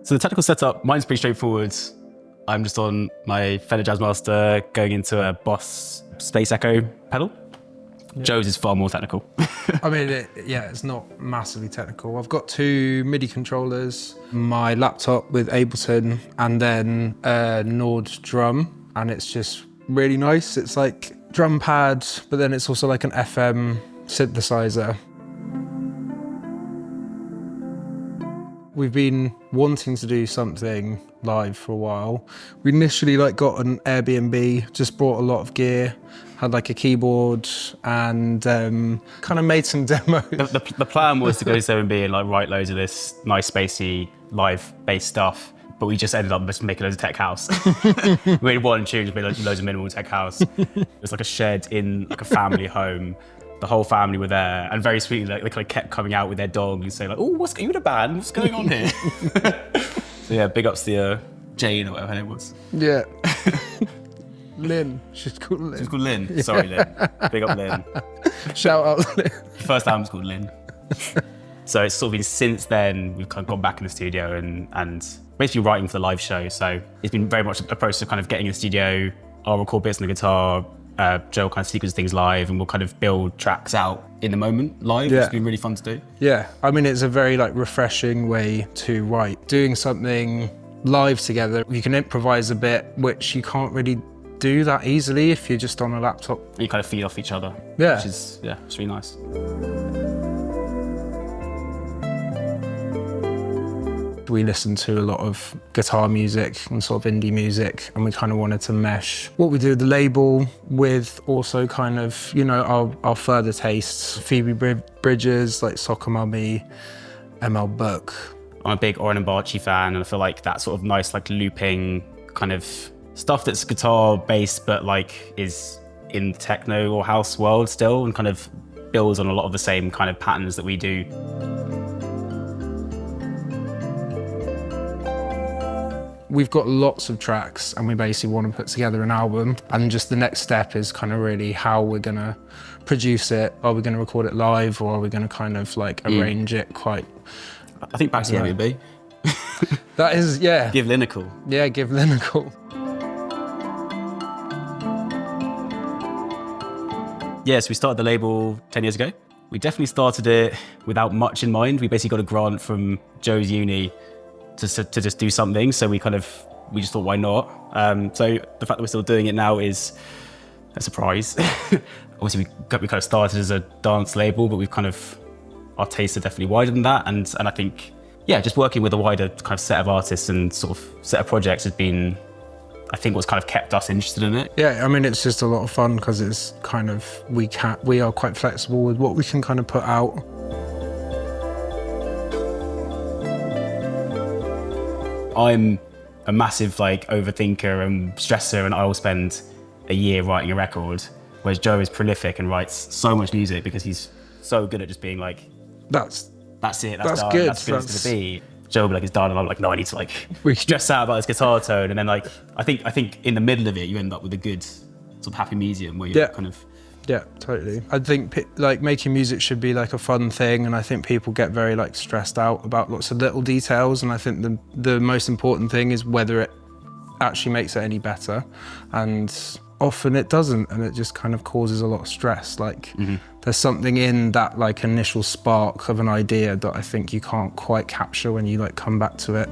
So the technical setup, mine's pretty straightforward. I'm just on my Fender Jazzmaster going into a Boss Space Echo pedal. Yeah. Joe's is far more technical. I mean, it's not massively technical. I've got 2 MIDI controllers, my laptop with Ableton, and then a Nord drum, and it's just really nice. It's like drum pad, but then it's also like an FM synthesizer. We've been wanting to do something live for a while. We initially got an Airbnb, just brought a lot of gear, had a keyboard, and kind of made some demos. The plan was to go to Airbnb and write loads of this nice spacey live-based stuff, but we just ended up just making loads of tech house. We made one tune, just made loads of minimal tech house. It was like a shed in a family home. The whole family were there, and very sweetly, they kind of kept coming out with their dog and saying "Oh, are you in a band? What's going on here?" So yeah, big ups to Jane or whatever her name was. Yeah, Lynn. She's called Lynn. She's called Lynn. Yeah. Sorry, Lynn. Big up Lynn. Shout out Lynn. The first album's called Lynn. So it's sort of been since then we've kind of gone back in the studio and basically writing for the live show. So it's been very much a process of kind of getting in the studio. I'll record bits on the guitar. Joe will kind of sequence things live, and we'll kind of build tracks out in the moment live. Yeah. It's been really fun to do. Yeah, I mean, it's a very refreshing way to write. Doing something live together, you can improvise a bit, which you can't really do that easily if you're just on a laptop. And you kind of feed off each other. Yeah. Which is, it's really nice. We listened to a lot of guitar music and sort of indie music, and we kind of wanted to mesh what we do with the label with also kind of, our further tastes. Phoebe Bridgers, Soccer Mummy, ML Book. I'm a big Oren and Barchi fan, and I feel like that sort of nice, looping kind of stuff that's guitar based, but is in the techno or house world still, and kind of builds on a lot of the same kind of patterns that we do. We've got lots of tracks, and we basically want to put together an album, and just the next step is kind of really how we're going to produce it. Are we going to record it live, or are we going to kind of arrange it quite... I think back to the Airbnb. That is, yeah. Give Lynn a call. Yeah, give Lynn a call. Yeah, so we started the label 10 years ago. We definitely started it without much in mind. We basically got a grant from Joe's uni to just do something. So we just thought, why not? So the fact that we're still doing it now is a surprise. Obviously, we kind of started as a dance label, but our tastes are definitely wider than that. And I think, just working with a wider kind of set of artists and sort of set of projects has been, I think, what's kind of kept us interested in it. Yeah, I mean, it's just a lot of fun because it's kind of, we are quite flexible with what we can kind of put out. I'm a massive overthinker and stressor, and I will spend a year writing a record, whereas Joe is prolific and writes so much music because he's so good at just being that's it, that's done, good. That's good as it's gonna be. Joe will be it's done, and I'm no, I need to stress out about this guitar tone, and then I think in the middle of it you end up with a good sort of happy medium where you're kind of... Yeah, totally. I think making music should be a fun thing, and I think people get very stressed out about lots of little details, and I think the most important thing is whether it actually makes it any better, and often it doesn't, and it just kind of causes a lot of stress. There's something in that initial spark of an idea that I think you can't quite capture when you come back to it.